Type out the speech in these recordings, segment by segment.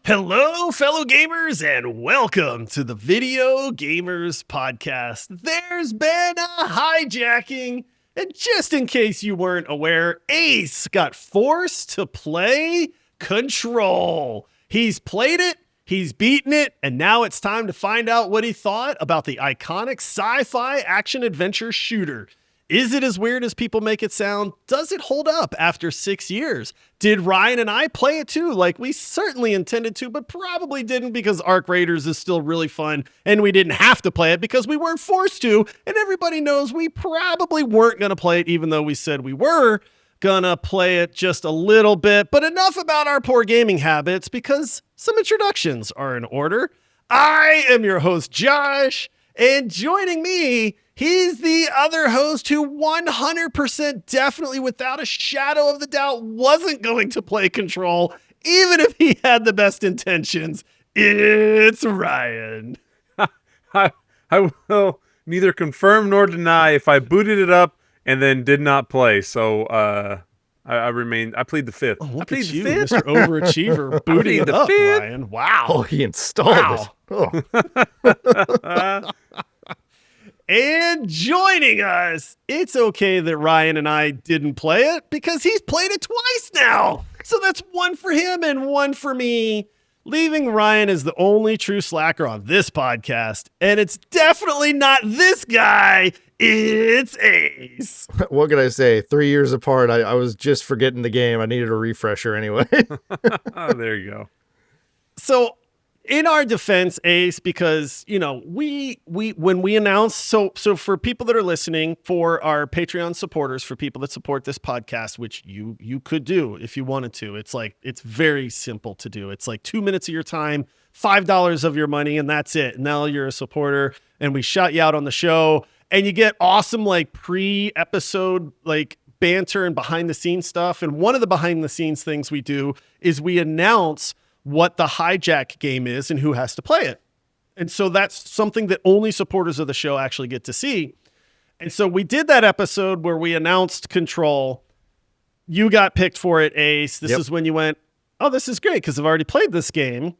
Hello, fellow gamers, and welcome to the Video Gamers Podcast. There's been a hijacking, and just in case you weren't aware, Ace got forced to play Control. He's played it, he's beaten it, and now it's time to find out what he thought about the iconic sci-fi action-adventure shooter. Is it as weird as people make it sound? Does it hold up after 6 years? Did Ryan and I play it too? Like we certainly intended to, but probably didn't because Arc Raiders is still really fun and we didn't have to play it because we weren't forced to. And everybody knows we probably weren't going to play it even though we said we were going to play it just a little bit. But enough about our poor gaming habits because some introductions are in order. I am your host, Josh, and joining me, he's the other host who 100% definitely without a shadow of the doubt wasn't going to play Control, even if he had the best intentions. It's Ryan. I will neither confirm nor deny if I booted it up and then did not play. So I plead the fifth. Oh, look I plead at you, the fifth. Mr. Overachiever, booting it up, fifth. Ryan. Wow. Oh, he installed it. Oh. And joining us, it's okay that Ryan and I didn't play it because he's played it twice now. So that's one for him and one for me, leaving Ryan as the only true slacker on this podcast. And it's definitely not this guy. It's Ace. What could I say? 3 years apart, I was just forgetting the game. I needed a refresher anyway. Oh, there you go. So in our defense, Ace, because, you know, we when we announced, so for people that are listening, for our Patreon supporters, for people that support this podcast, which you could do if you wanted to, it's very simple to do. It's like 2 minutes of your time, $5 of your money, and that's it. And now you're a supporter, and we shout you out on the show, and you get awesome like pre-episode like banter and behind the scenes stuff. And one of the behind the scenes things we do is we announce what the Hijack game is and who has to play it. And so that's something that only supporters of the show actually get to see. And so we did that episode where we announced Control. You got picked for it, Ace. This is when you went, oh, this is great because I've already played this game.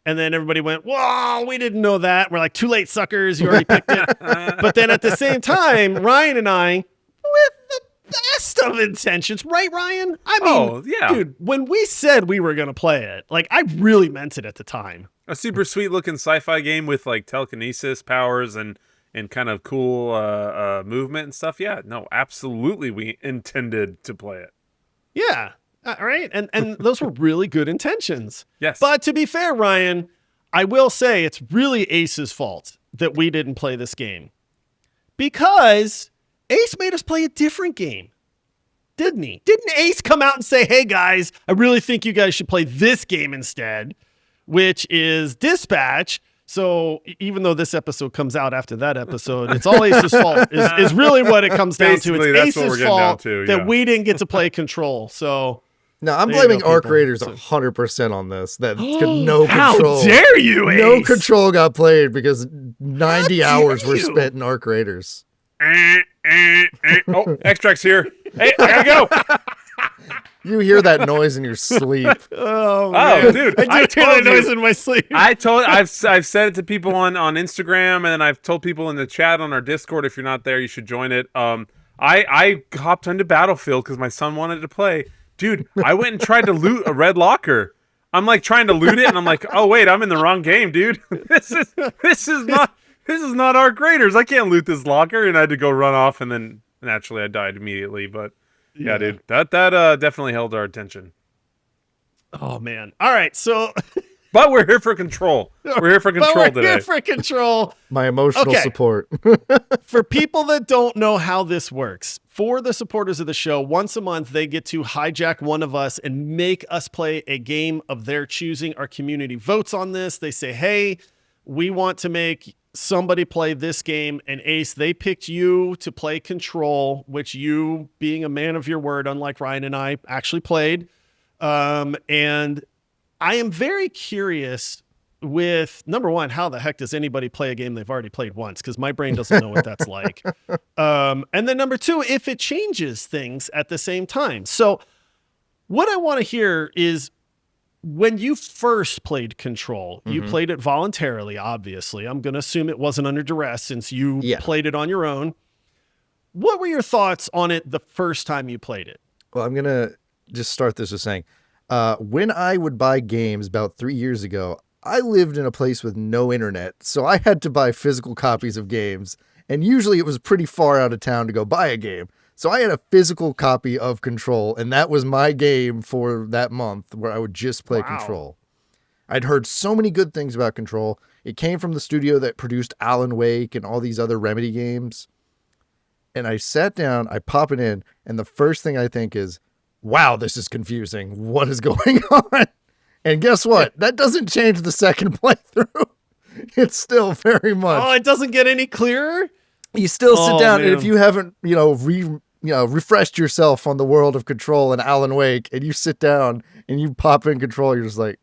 And then everybody went, whoa, we didn't know that. We're like, too late, suckers. You already picked it. But then at the same time, Ryan and I, with the best of intentions, right, Ryan? I mean, dude, when we said we were going to play it, like, I really meant it at the time. A super sweet looking sci-fi game with like telekinesis powers and kind of cool movement and stuff. Yeah, no, absolutely. We intended to play it. Yeah. All right. And those were really good intentions. Yes. But to be fair, Ryan, I will say it's really Ace's fault that we didn't play this game because Ace made us play a different game, didn't he? Didn't Ace come out and say, hey, guys, I really think you guys should play this game instead, which is Dispatch. So even though this episode comes out after that episode, it's all Ace's fault is really what it comes down to. It's Ace's fault that we didn't get to play Control. So no, I'm blaming Arc Raiders 100% on this. That no How control. Dare you, Ace? No Control got played because 90 hours were spent in Arc Raiders. Oh, Extract's here. Hey, I gotta go. You hear that noise in your sleep. Oh, dude, I do hear that noise in my sleep. I've said it to people on Instagram, and then I've told people in the chat on our Discord. If you're not there, you should join it. I hopped onto Battlefield because my son wanted to play. Dude, I went and tried to loot a red locker. I'm like trying to loot it, and I'm like, oh wait, I'm in the wrong game, dude. This is not Arc Raiders. I can't loot this locker, and I had to go run off, and then naturally I died immediately. But yeah, dude, that definitely held our attention. Oh man! All right, so but we're here for Control. We're here for Control today. We're here for Control. My emotional support. For people that don't know how this works, for the supporters of the show, once a month they get to hijack one of us and make us play a game of their choosing. Our community votes on this. They say, hey, we want to make somebody play this game. And Ace, they picked you to play Control, which you, being a man of your word, unlike Ryan and I, actually played. And I am very curious with, number one, how the heck does anybody play a game they've already played once? Because my brain doesn't know what that's like. And then number two, if it changes things at the same time. So what I want to hear is, when you first played Control, you Mhm. played it voluntarily, obviously. I'm going to assume it wasn't under duress since you Yeah. played it on your own. What were your thoughts on it the first time you played it? Well, I'm going to just start this with saying, when I would buy games about 3 years ago, I lived in a place with no internet, so I had to buy physical copies of games, and usually it was pretty far out of town to go buy a game. So I had a physical copy of Control, and that was my game for that month where I would just play Wow. Control. I'd heard so many good things about Control. It came from the studio that produced Alan Wake and all these other Remedy games. And I sat down, I pop it in, and the first thing I think is, wow, this is confusing. What is going on? And guess what? That doesn't change the second playthrough. It's still very much. Oh, it doesn't get any clearer? You still sit Oh, down, and man. if you haven't, refreshed yourself on the world of Control and Alan Wake, and you sit down and you pop in Control, you're just like,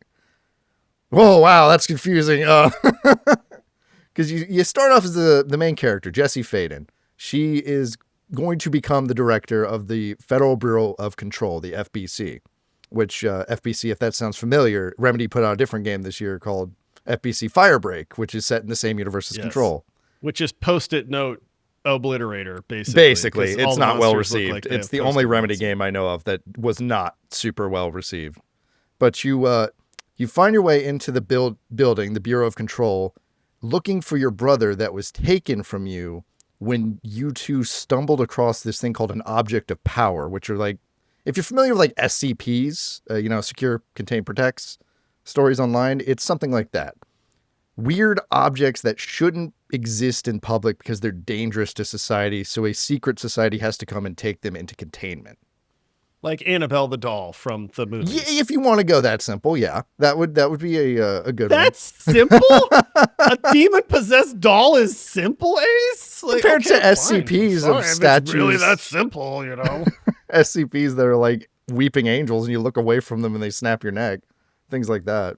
whoa, wow, that's confusing. Because you start off as the main character, Jessie Faden. She is going to become the director of the Federal Bureau of Control, the FBC, which FBC, if that sounds familiar, Remedy put out a different game this year called FBC Firebreak, which is set in the same universe as Yes. Control. Which is post-it note obliterator, basically. Basically, 'cause all it's the not well monsters look received. like they It's have the only post-it Remedy notes. game I know of that was not super well received. But you find your way into the building, the Bureau of Control, looking for your brother that was taken from you when you two stumbled across this thing called an object of power, which are like, if you're familiar with like SCPs, Secure, Contain, Protects stories online, it's something like that. Weird objects that shouldn't exist in public because they're dangerous to society, so a secret society has to come and take them into containment. Like Annabelle the doll from the movie. If you want to go that simple, yeah, that would be a good That's simple? A demon-possessed doll is simple, Ace? Like, Compared to fine. SCPs Sorry of if it's statues. really that simple, you know? one. SCPs that are like weeping angels, and you look away from them and they snap your neck, things like that.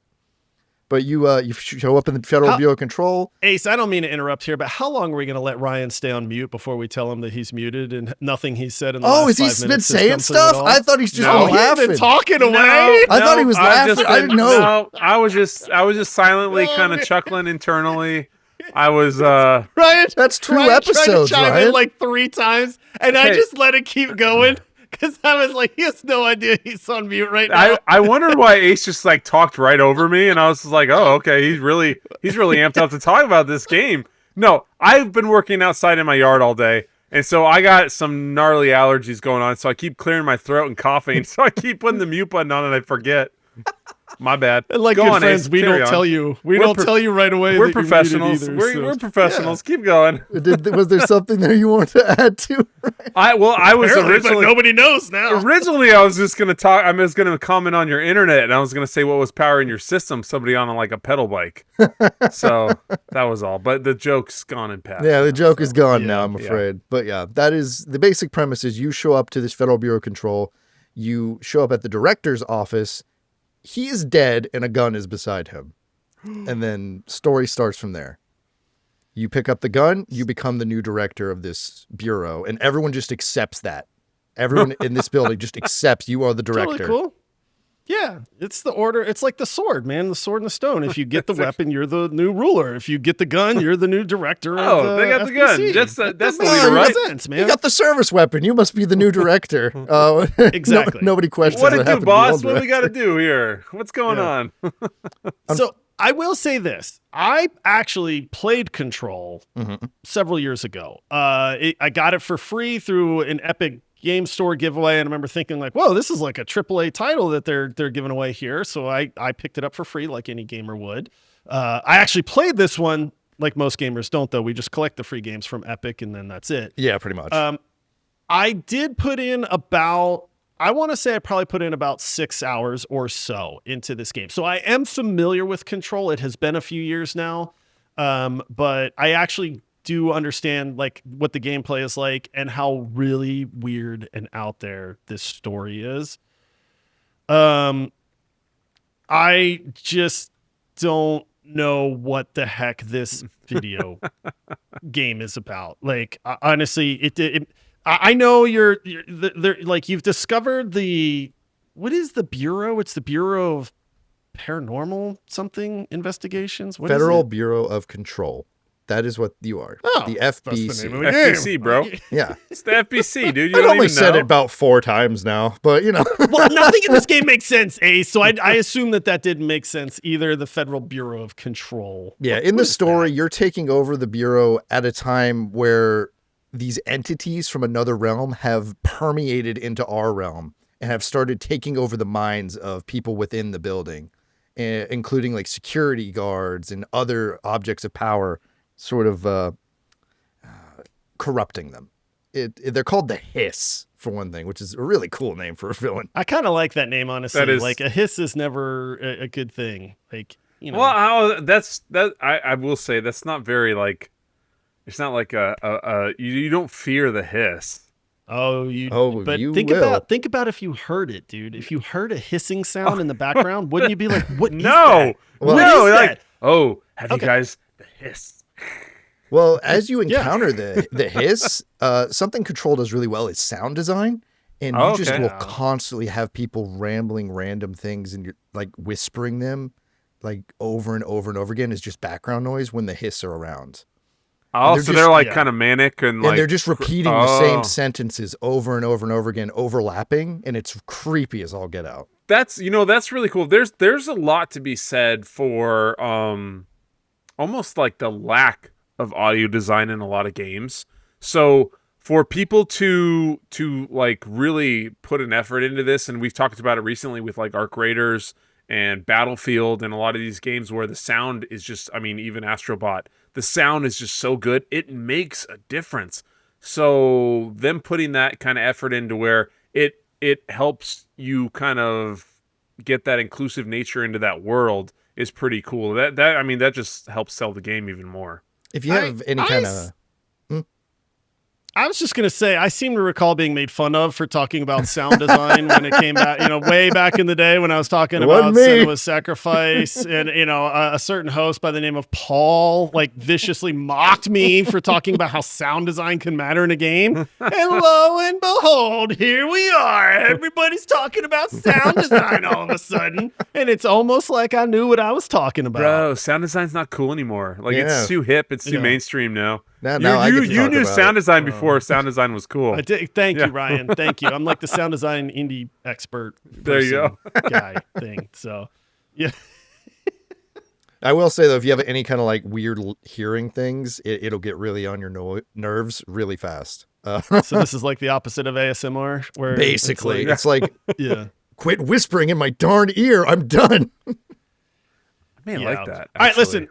But you show up in the Federal Bureau of Control. Ace, I don't mean to interrupt here, but how long are we going to let Ryan stay on mute before we tell him that he's muted and nothing he said in the last Oh, is he 5 been minutes has saying come through stuff? at all? I thought he's just No. Oh, he's laughing. been talking No, away? I thought he was laughing. I didn't know. No, I was just silently Oh, kind of man. chuckling internally. I was Ryan, That's two Ryan episodes, tried to chime Ryan. in like 3 times, and I Hey. just let it keep going because I was like, he has no idea he's on mute right now. I wondered why Ace just like talked right over me, and I was just like, oh, okay, he's really amped up to talk about this game. No, I've been working outside in my yard all day, and so I got some gnarly allergies going on, so I keep clearing my throat and coughing, so I keep putting the mute button on and I forget. My bad. And like Go good on, friends, Ace, we carry don't on. tell you. We We're don't pro- tell you right away. We're that you're muted professionals. either, We're so- professionals. Keep going. Was there something there you wanted to add to? I was Apparently, but originally nobody knows now. Originally, I was just gonna talk. I was gonna comment on your internet, and I was gonna say what was powering your system. Somebody on like a pedal bike. So that was all. But the joke's gone and passed. Yeah, the joke is gone Yeah, now, I'm yeah. afraid. But yeah, that is the basic premise is you show up to this Federal Bureau of Control, you show up at the director's office, he is dead and a gun is beside him. And then story starts from there. You pick up the gun, you become the new director of this bureau, and everyone just accepts that. Everyone in this building just accepts you are the director. Totally cool. Yeah, it's the order. It's like the sword, man. The sword and the stone. If you get the weapon, you're the new ruler. If you get the gun, you're the new director. Oh, of, they got the gun. FBC. That's the That leader, makes right? sense, man. You got the service weapon. You must be the new director. Exactly. Nobody questions What it do, happened to the boss? old What we got director. to do here? What's going on? So I will say this. I actually played Control several years ago. I got it for free through an Epic Game Store giveaway, and I remember thinking like, whoa, this is like a AAA title that they're giving away here. So I picked it up for free like any gamer would. I actually played this one like most gamers don't, though. We just collect the free games from Epic, and then that's it. Yeah, pretty much. I did put in about, I want to say I probably put in about 6 hours or so into this game. So I am familiar with Control. It has been a few years now. But I actually do understand like what the gameplay is like and how really weird and out there this story is. I just don't know what the heck this video game is about. Like, honestly, I know they're like, you've discovered what is the Bureau? It's the Bureau of paranormal something investigations. What Federal is it? Bureau of Control. That is what you are. Oh, the that's the FBC. name of it. FBC, bro. Yeah. It's the FBC, dude. You I've don't only even said know. it about 4 times now, but you know. Well, nothing in this game makes sense, Ace. So I assume that didn't make sense either. The Federal Bureau of Control. Yeah, What in the is story, that? you're taking over the Bureau at a time where these entities from another realm have permeated into our realm and have started taking over the minds of people within the building, including like security guards and other objects of power, sort of corrupting them. They're called the Hiss, for one thing, which is a really cool name for a villain. I kind of like that name, honestly. That is- Like a hiss is never a good thing. Like, you know. Well, I will say that's not very like. It's not like you don't fear the hiss. But you think will. about if you heard it, dude. If you heard a hissing sound in the background, wouldn't you be like, "What is No, that? Well, What no, is like that?" oh, have Okay. you guys the hiss? Well, as you Yeah. encounter the Hiss, something Control does really well is sound design. And you just Okay. will constantly have people rambling random things and you're like whispering them like over and over and over again is just background noise when the Hiss are around. Oh, they're so just- they're like yeah. kind of manic and like And they're just repeating the oh. same sentences over and over and over again, overlapping, and it's creepy as all get out. That's that's really cool. There's a lot to be said for almost like the lack of audio design in a lot of games. So for people to like really put an effort into this, and we've talked about it recently with like Arc Raiders and Battlefield and a lot of these games where the sound is just, I mean, even Astrobot, the sound is just so good, it makes a difference. So them putting that kind of effort into where it helps you kind of get that inclusive nature into that world is pretty cool. That just helps sell the game even more. If you have any kind of I was just going to say, I seem to recall being made fun of for talking about sound design when it came back, way back in the day when I was talking It about wasn't me. Cinema's Sacrifice, and, a certain host by the name of Paul, like, viciously mocked me for talking about how sound design can matter in a game. And lo and behold, here we are. Everybody's talking about sound design all of a sudden, and it's almost like I knew what I was talking about. Bro, sound design's not cool anymore. Like Yeah. it's too hip, it's too Yeah. mainstream now. Now I get to you talk knew about sound it. design before sound design was cool. I did. Thank Yeah. you, Ryan. Thank you. I'm like the sound design indie expert. There you go. Guy thing. So, yeah. I will say though, if you have any kind of like weird hearing things, it'll get really on your nerves really fast. So this is like the opposite of ASMR, where Basically, it's it's like, yeah. quit whispering in my darn ear. I'm done. I may Yeah. like that. All right, actually. listen,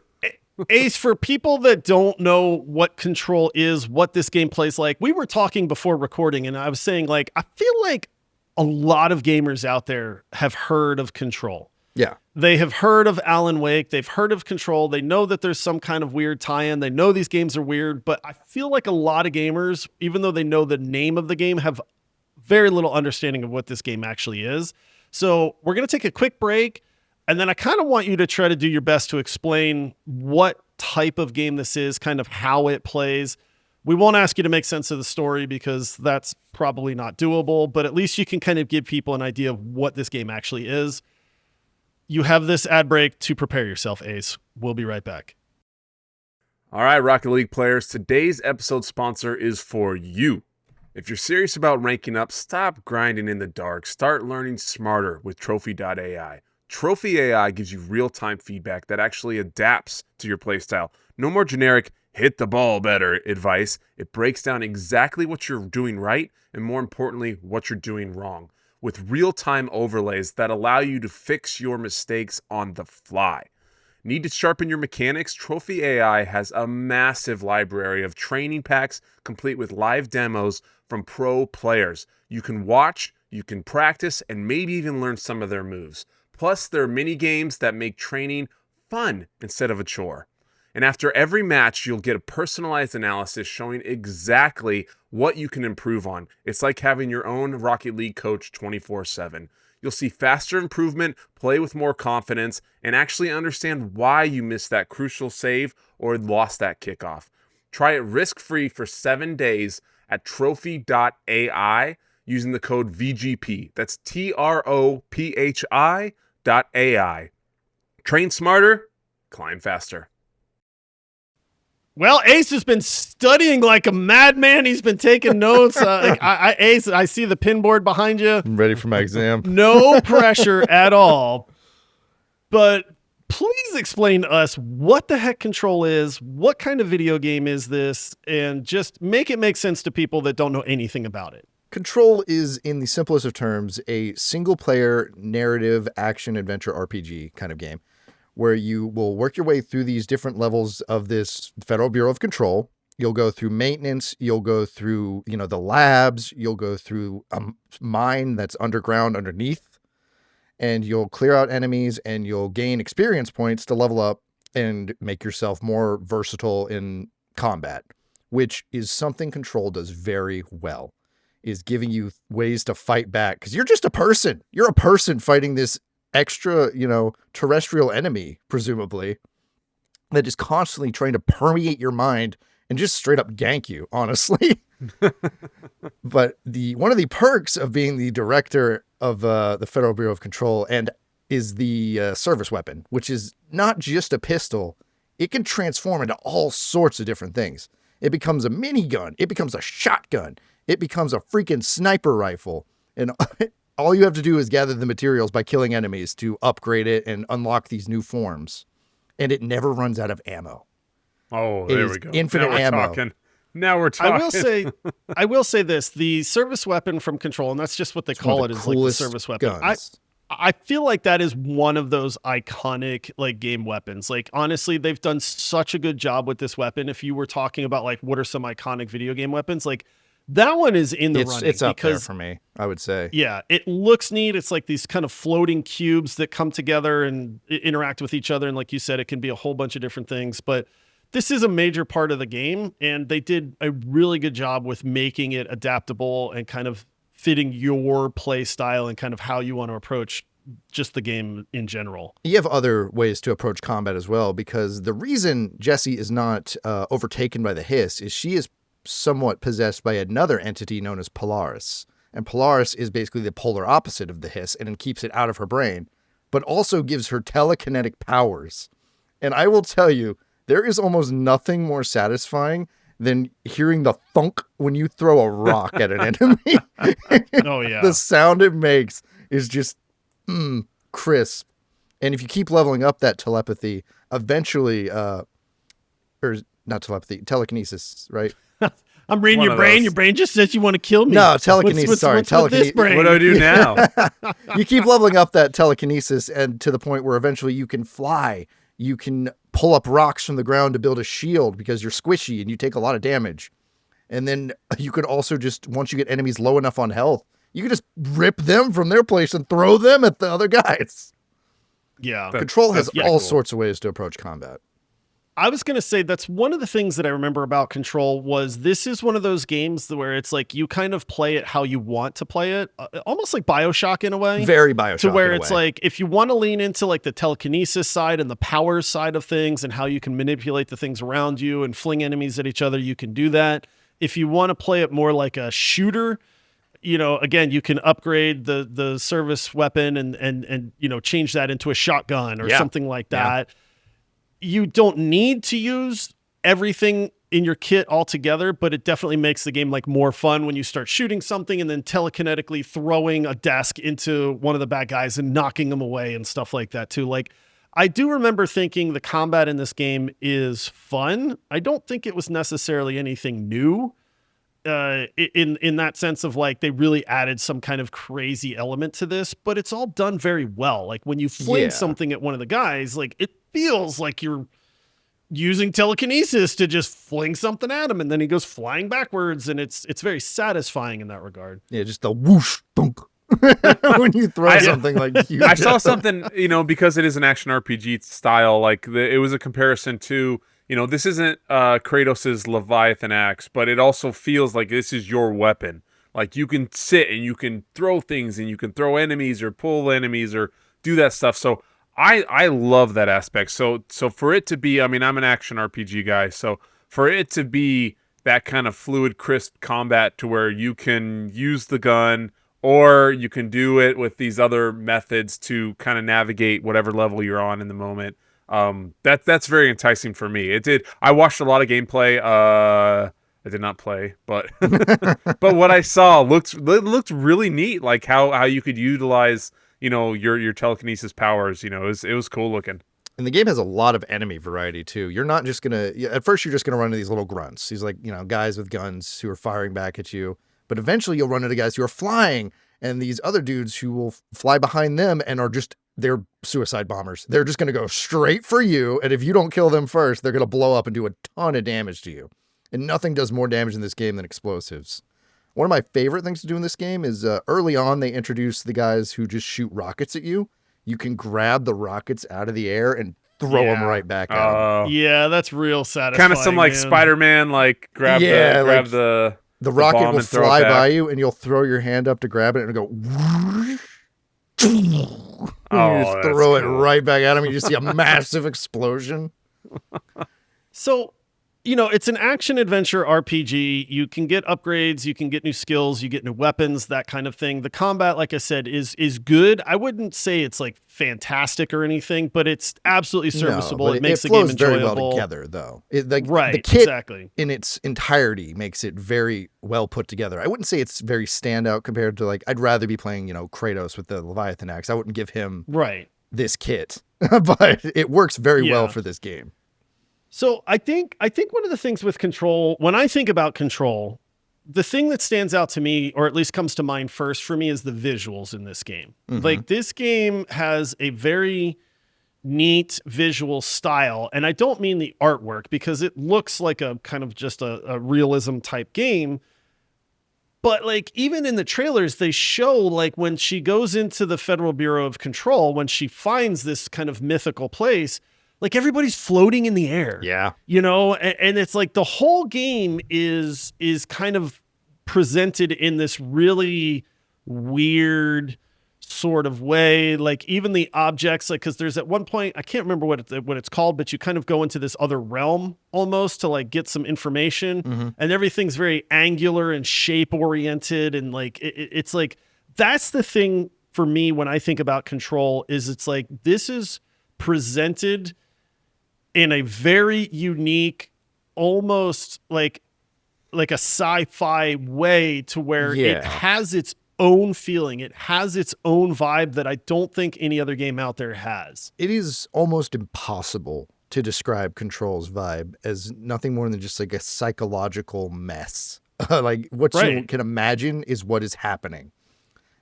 Ace. For people that don't know what Control is, what this game plays like, we were talking before recording, and I was saying like I feel like a lot of gamers out there have heard of Control. Yeah. They have heard of Alan Wake. They've heard of Control. They know that there's some kind of weird tie-in. They know these games are weird, but I feel like a lot of gamers, even though they know the name of the game, have very little understanding of what this game actually is. So we're going to take a quick break, and then I kind of want you to try to do your best to explain what type of game this is, kind of how it plays. We won't ask you to make sense of the story because that's probably not doable, but at least you can kind of give people an idea of what this game actually is. You have this ad break to prepare yourself, Ace. We'll be right back. All right, Rocket League players, today's episode sponsor is for you. If you're serious about ranking up, stop grinding in the dark. Start learning smarter with Trophy.ai. Trophy AI gives you real-time feedback that actually adapts to your playstyle. No more generic, hit the ball better advice. It breaks down exactly what you're doing right and, more importantly, what you're doing wrong, with real-time overlays that allow you to fix your mistakes on the fly. Need to sharpen your mechanics? Trophy AI has a massive library of training packs complete with live demos from pro players. You can watch, you can practice, and maybe even learn some of their moves. Plus, there are mini games that make training fun instead of a chore. And after every match, you'll get a personalized analysis showing exactly what you can improve on. It's like having your own Rocket League coach 24/7. You'll see faster improvement, play with more confidence, and actually understand why you missed that crucial save or lost that kickoff. Try it risk-free for 7 days at trophy.ai using the code VGP. That's TROPHI.ai. Train smarter, climb faster. Well, Ace has been studying like a madman. He's been taking notes. Ace, I see the pinboard behind you. I'm ready for my exam. No pressure at all. But please explain to us what the heck Control is, what kind of video game is this, and just make it make sense to people that don't know anything about it. Control is, in the simplest of terms, a single-player narrative action-adventure RPG kind of game, where you will work your way through these different levels of this Federal Bureau of Control. You'll go through maintenance. You'll go through, the labs. You'll go through a mine that's underground underneath. And you'll clear out enemies, and you'll gain experience points to level up and make yourself more versatile in combat, which is something Control does very well, is giving you ways to fight back. Because you're just a person. You're a person fighting this extra, terrestrial enemy, presumably, that is constantly trying to permeate your mind and just straight up gank you, honestly. But one of the perks of being the director of the Federal Bureau of Control and is the service weapon, which is not just a pistol. It can transform into all sorts of different things. It becomes a minigun. It becomes a shotgun. It becomes a freaking sniper rifle. And all you have to do is gather the materials by killing enemies to upgrade it and unlock these new forms. And it never runs out of ammo. Oh, there we go. Infinite ammo. Now we're talking. I will say this: the service weapon from Control, and that's just what they call it, is like the service weapon. Guns. I feel like that is one of those iconic like game weapons. Like honestly, they've done such a good job with this weapon. If you were talking about like what are some iconic video game weapons, like that one is in the running. It's up there for me, I would say. Yeah, it looks neat. It's like these kind of floating cubes that come together and interact with each other. And like you said, it can be a whole bunch of different things. But this is a major part of the game, and they did a really good job with making it adaptable and kind of fitting your play style and kind of how you want to approach just the game in general. You have other ways to approach combat as well, because the reason Jessie is not overtaken by the hiss is she is somewhat possessed by another entity known as Polaris. And Polaris is basically the polar opposite of the hiss, and it keeps it out of her brain, but also gives her telekinetic powers. And I will tell you, there is almost nothing more satisfying than hearing the thunk when you throw a rock at an enemy. Oh, yeah. The sound it makes is just crisp. And if you keep leveling up that telepathy, eventually, or not telepathy, telekinesis, right? I'm reading your brain. Your brain just says you want to kill me. No, telekinesis. Telekinesis. What do I do now? You keep leveling up that telekinesis, and to the point where eventually you can fly. You can pull up rocks from the ground to build a shield because you're squishy and you take a lot of damage. And then you could also just, once you get enemies low enough on health, you can just rip them from their place and throw them at the other guys. Yeah. Control has all sorts of ways to approach combat. I was going to say that's one of the things that I remember about Control was this is one of those games where it's like you kind of play it how you want to play it, almost like BioShock in a way. Very BioShock to where in a it's way. like if you want to lean into like the telekinesis side and the power side of things and how you can manipulate the things around you and fling enemies at each other, you can do that. If you want to play it more like a shooter, again, you can upgrade the service weapon and change that into a shotgun or something like that. Yeah. You don't need to use everything in your kit altogether, but it definitely makes the game like more fun when you start shooting something and then telekinetically throwing a desk into one of the bad guys and knocking them away and stuff like that too. Like I do remember thinking the combat in this game is fun. I don't think it was necessarily anything new in that sense of like they really added some kind of crazy element to this, but it's all done very well. Like when you fling something at one of the guys, like it feels like you're using telekinesis to just fling something at him and then he goes flying backwards, and it's very satisfying in that regard. Yeah, just the whoosh thunk when you throw something like you. I saw something, because it is an action RPG style, like it was a comparison to, this isn't Kratos's Leviathan axe, but it also feels like this is your weapon. Like you can sit and you can throw things and you can throw enemies or pull enemies or do that stuff. So I love that aspect. So for it to be, I'm an action RPG guy. So for it to be that kind of fluid, crisp combat to where you can use the gun or you can do it with these other methods to kind of navigate whatever level you're on in the moment. That's very enticing for me. It did. I watched a lot of gameplay. I did not play, but but what I saw looked really neat. Like how you could utilize your telekinesis powers. It was cool looking. And the game has a lot of enemy variety too. You're not just gonna at first you're just gonna run into these little grunts. These like guys with guns who are firing back at you. But eventually you'll run into guys who are flying, and these other dudes who will fly behind them and they're suicide bombers. They're just gonna go straight for you, and if you don't kill them first, they're gonna blow up and do a ton of damage to you. And nothing does more damage in this game than explosives. One of my favorite things to do in this game is early on they introduce the guys who just shoot rockets at you. You can grab the rockets out of the air and throw them right back at them. Yeah, that's real satisfying. Kind of some like Spider-Man, like grab the rocket will fly by you, and you'll throw your hand up to grab it, and it'll go. You just throw it right back at him. You just see a massive explosion. So, it's an action adventure RPG. You can get upgrades, you can get new skills, you get new weapons, that kind of thing. The combat, like I said, is good. I wouldn't say it's like fantastic or anything, but it's absolutely serviceable. No, it makes the game enjoyable. Very well together, though. Right, the kit exactly. in its entirety makes it very well put together. I wouldn't say it's very standout compared to I'd rather be playing Kratos with the Leviathan axe. I wouldn't give him this kit, but it works very well for this game. So I think one of the things with Control, when I think about Control, the thing that stands out to me, or at least comes to mind first for me, is the visuals in this game. Mm-hmm. Like, this game has a very neat visual style, and I don't mean the artwork, because it looks like a kind of just a realism type game. But even in the trailers, they show when she goes into the Federal Bureau of Control, when she finds this kind of mythical place, everybody's floating in the air. Yeah. And it's the whole game is kind of presented in this really weird sort of way. Even the objects, because there's at one point, I can't remember what it's called, but you kind of go into this other realm almost to get some information, and everything's very angular and shape oriented. And it's that's the thing for me when I think about Control is this is presented in a very unique, almost like a sci-fi way, to where it has its own feeling. It has its own vibe that I don't think any other game out there has. It is almost impossible to describe Control's vibe as nothing more than just a psychological mess. What you can imagine is what is happening.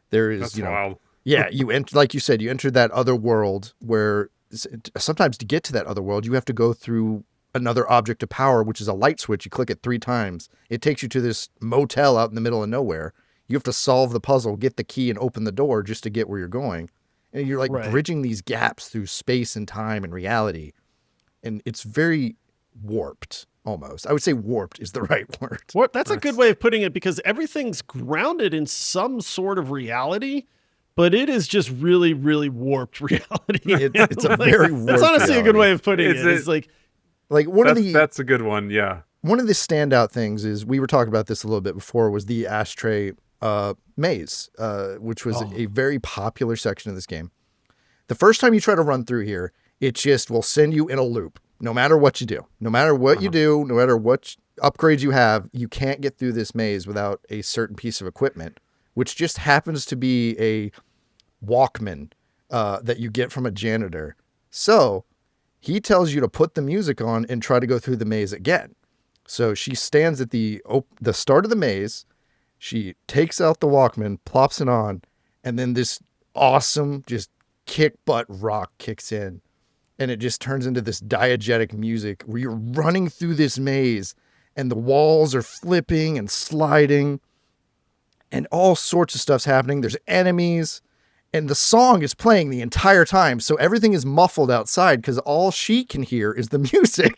There is, That's wild. You enter, like you said, you enter that other world where sometimes to get to that other world, you have to go through another object of power, which is a light switch. You click it 3 times. It takes you to this motel out in the middle of nowhere. You have to solve the puzzle, get the key, and open the door just to get where you're going. And you're bridging these gaps through space and time and reality. And it's very warped, almost. I would say warped is the right word. That's a good way of putting it, because everything's grounded in some sort of reality, but it is just really, really warped reality. It's a very warped That's honestly reality. a good way of putting it. It's that's a good one, yeah. One of the standout things is, we were talking about this a little bit before, was the ashtray maze, which was a very popular section of this game. The first time you try to run through here, it just will send you in a loop. No matter what you do, no matter what you do, no matter what upgrades you have, you can't get through this maze without a certain piece of equipment, which just happens to be a Walkman that you get from a janitor. So he tells you to put the music on and try to go through the maze again. So she stands at the start of the maze. She takes out the Walkman, plops it on, and then this awesome, just kick butt rock kicks in. And it just turns into this diegetic music where you're running through this maze and the walls are flipping and sliding and all sorts of stuff's happening. There's enemies and the song is playing the entire time. So everything is muffled outside because all she can hear is the music.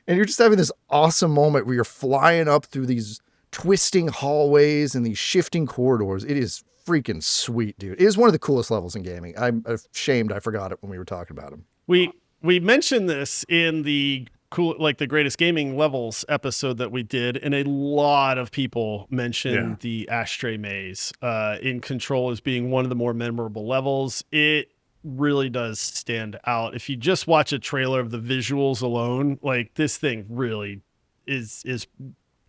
And you're just having this awesome moment where you're flying up through these twisting hallways and these shifting corridors. It is freaking sweet, dude. It is one of the coolest levels in gaming. I'm ashamed I forgot it when we were talking about them. We mentioned this in the cool, like the greatest gaming levels episode that we did, and a lot of people mentioned the ashtray maze in Control as being one of the more memorable levels. It really does stand out. If you just watch a trailer of the visuals alone, like this thing really is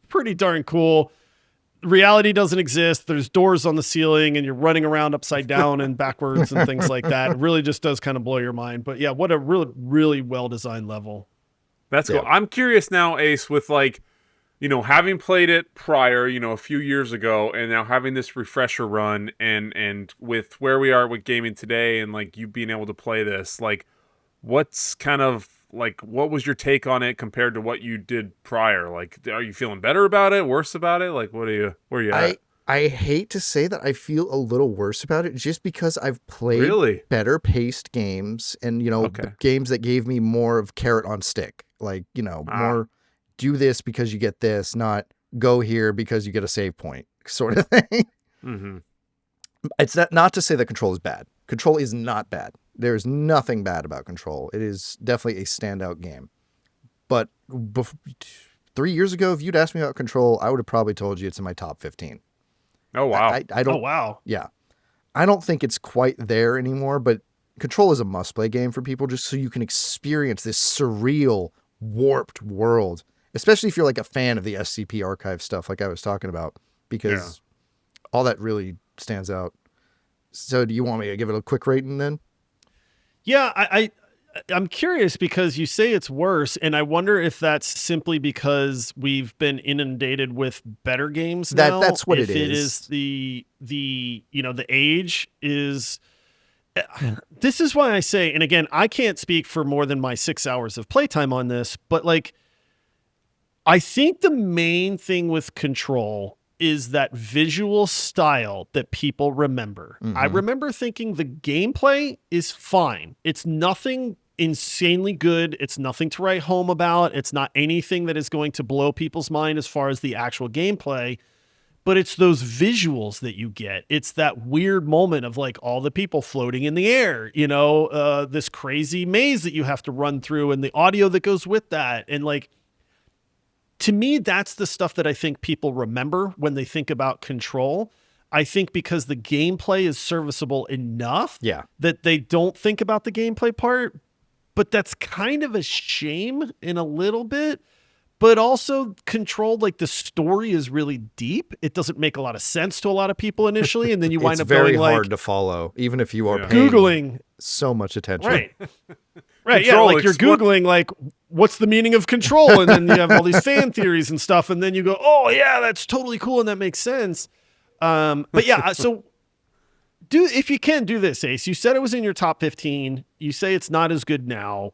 pretty darn cool. Reality doesn't exist. There's doors on the ceiling and you're running around upside down and backwards and things like that. It really just does kind of blow your mind. But yeah, what a really, really well-designed level. That's cool. I'm curious now, Ace, with like, you know, having played it prior, you know, a few years ago, and now having this refresher run, and with where we are with gaming today, and like you being able to play this, like, what's kind of like, what was your take on it compared to what you did prior? Like, are you feeling better about it, worse about it? Like, where are you at? I hate to say that I feel a little worse about it just because I've played better paced games and, you know, games that gave me more of carrot on stick. Like, you know, more do this because you get this, not go here because you get a save point sort of thing. Mm-hmm. It's not to say that Control is bad. Control is not bad. There's nothing bad about Control. It is definitely a standout game. But 3 years ago, if you'd asked me about Control, I would have probably told you it's in my top 15. Oh, wow. I don't. Oh, wow. Yeah. I don't think it's quite there anymore, but Control is a must-play game for people just so you can experience this surreal, warped world, especially if you're like a fan of the SCP archive stuff like I was talking about, because all that really stands out. So do you want me to give it a quick rating then? Yeah, I'm curious because you say it's worse, and I wonder if that's simply because we've been inundated with better games now. That's what if it is. It is the you know, the age is. This is why I say, and again, I can't speak for more than my 6 hours of playtime on this, but like, I think the main thing with Control is that visual style that people remember. Mm-hmm. I remember thinking the gameplay is fine. It's nothing insanely good. It's nothing to write home about. It's not anything that is going to blow people's mind as far as the actual gameplay. But it's those visuals that you get. It's that weird moment of like all the people floating in the air, you know, this crazy maze that you have to run through and the audio that goes with that. And like, to me, that's the stuff that I think people remember when they think about Control. I think because the gameplay is serviceable enough that they don't think about the gameplay part, but that's kind of a shame in a little bit. But also Control, like the story is really deep. It doesn't make a lot of sense to a lot of people initially. And then you wind up going like... It's very hard to follow, even if you are Googling so much attention. Right. Right. Yeah. Like you're Googling like, what's the meaning of Control? And then you have all these fan theories and stuff. And then you go, oh yeah, that's totally cool. And that makes sense. But yeah, so if you can do this, Ace, you said it was in your top 15. You say it's not as good now.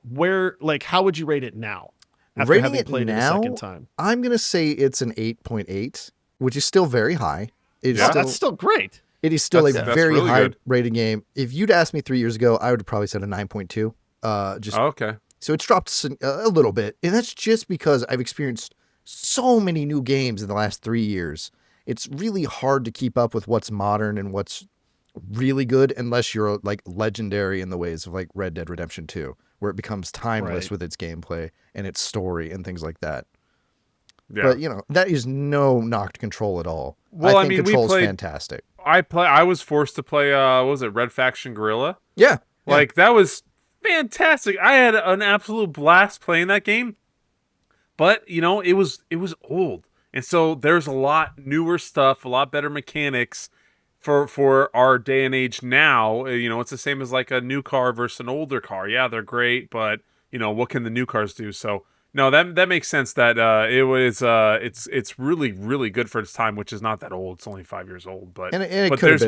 How would you rate it now? After Rating having it played now, it a second time. I'm going to say it's an 8.8, which is still very high. That's still great. It is still a very really high good rated game. If you'd asked me 3 years ago, I would have probably said a 9.2. Okay. So it's dropped a little bit. And that's just because I've experienced so many new games in the last 3 years. It's really hard to keep up with what's modern and what's really good unless you're like legendary in the ways of like Red Dead Redemption 2, where it becomes timeless with its gameplay and its story and things like that. Yeah. But, you know, that is no knock to Control at all. Well, I think Control is fantastic. I was forced to play, what was it, Red Faction Guerrilla? Yeah. Like, that was fantastic. I had an absolute blast playing that game. But, you know, it was old. And so there's a lot newer stuff, a lot better mechanics for our day and age now. You know, it's the same as like a new car versus an older car. Yeah, they're great, but, you know, what can the new cars do? So, no, that makes sense that it's really, really good for its time, which is not that old. It's only 5 years old. But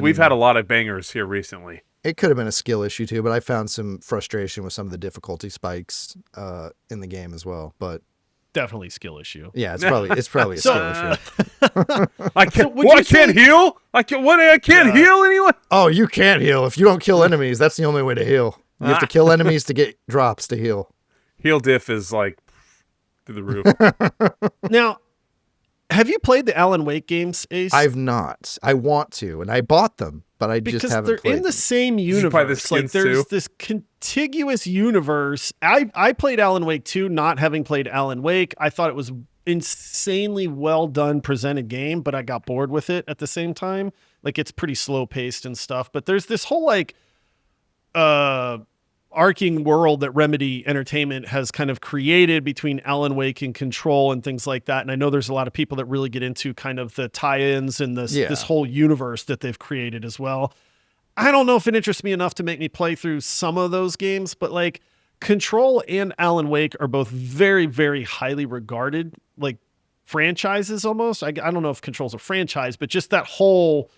we've had a lot of bangers here recently. It could have been a skill issue too, but I found some frustration with some of the difficulty spikes in the game as well. But definitely skill issue. Yeah, it's probably a skill issue. I can't heal. I can't heal anyone. Oh, you can't heal if you don't kill enemies. That's the only way to heal. You have to kill enemies to get drops to heal. Heal diff is like through the roof. Now, have you played the Alan Wake games, Ace? I've not. I want to, and I bought them, but I just because haven't they're played in the them. same you should buy the universe. Like skins, there's too. this contiguous universe. I played Alan Wake 2, not having played Alan Wake. I thought it was insanely well done presented game, but I got bored with it at the same time. Like it's pretty slow paced and stuff, but there's this whole like arcing world that Remedy Entertainment has kind of created between Alan Wake and Control and things like that. And I know there's a lot of people that really get into kind of the tie-ins and this whole universe that they've created as well. I don't know if it interests me enough to make me play through some of those games, but like Control and Alan Wake are both very, very highly regarded, like franchises almost. I don't know if Control's a franchise, but just that whole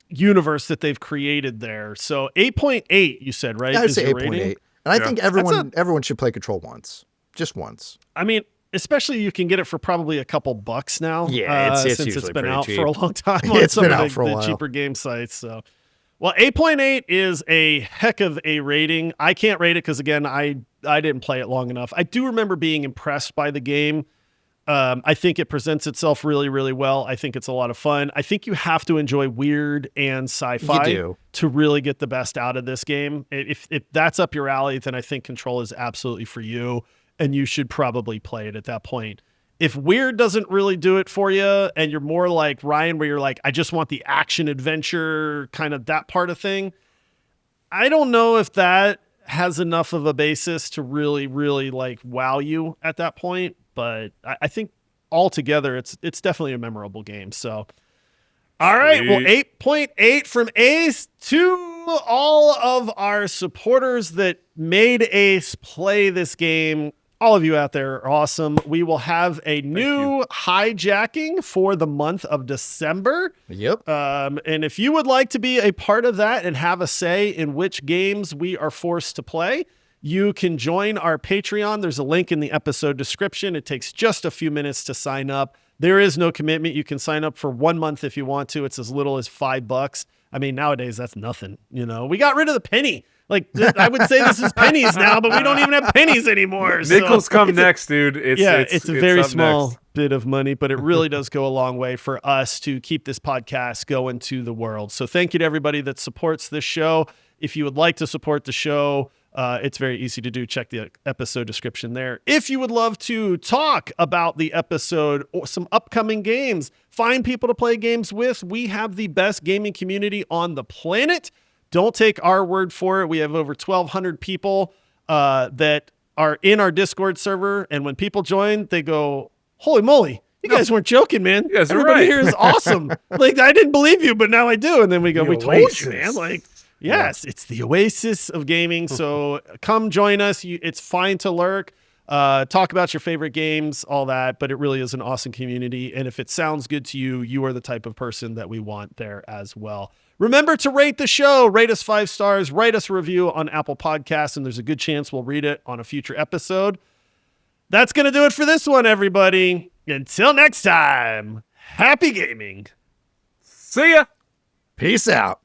universe that they've created there. So 8.8, you said, right? I would say your 8.8. rating? And I think everyone should play Control once. Just once. I mean, especially you can get it for probably a couple bucks now. Yeah, it's since usually it's been pretty out cheap. for a long time on It's some been of out for a the while. cheaper game sites. So, well, 8.8 is a heck of a rating. I can't rate it because again, I didn't play it long enough. I do remember being impressed by the game. I think it presents itself really, really well. I think it's a lot of fun. I think you have to enjoy weird and sci-fi You do. to really get the best out of this game. If that's up your alley, then I think Control is absolutely for you, and you should probably play it at that point. If weird doesn't really do it for you, and you're more like Ryan, where you're like, I just want the action adventure, kind of that part of thing, I don't know if that has enough of a basis to really, really like wow you at that point. But I think altogether, it's definitely a memorable game. So, all right, well, 8.8 from Ace to all of our supporters that made Ace play this game. All of you out there are awesome. We will have a new hijacking for the month of December. Yep. And if you would like to be a part of that and have a say in which games we are forced to play, you can join our Patreon. There's a link in the episode description. It takes just a few minutes to sign up. There is no commitment. You can sign up for 1 month if you want to. It's as little as $5. I mean, nowadays that's nothing. You know, we got rid of the penny. Like I would say this is pennies now, but we don't even have pennies anymore. Nickels come next, dude. It's a very up small next. bit of money, but it really does go a long way for us to keep this podcast going to the world. So thank you to everybody that supports this show. If you would like to support the show, it's very easy to do. Check the episode description there. If you would love to talk about the episode or some upcoming games, find people to play games with, we have the best gaming community on the planet. Don't take our word for it. We have over 1,200 people that are in our Discord server. And when people join, they go, holy moly, you guys weren't joking, man. You guys are Everybody right. here is awesome. Like, I didn't believe you, but now I do. And then we go, The we told you, Oasis. man. Like, yes, it's the oasis of gaming. So come join us. It's fine to lurk. Talk about your favorite games, all that, but it really is an awesome community. And if it sounds good to you, you are the type of person that we want there as well. Remember to rate the show, rate us 5 stars, write us a review on Apple Podcasts, and there's a good chance we'll read it on a future episode. That's going to do it for this one, everybody. Until next time, happy gaming. See ya. Peace out.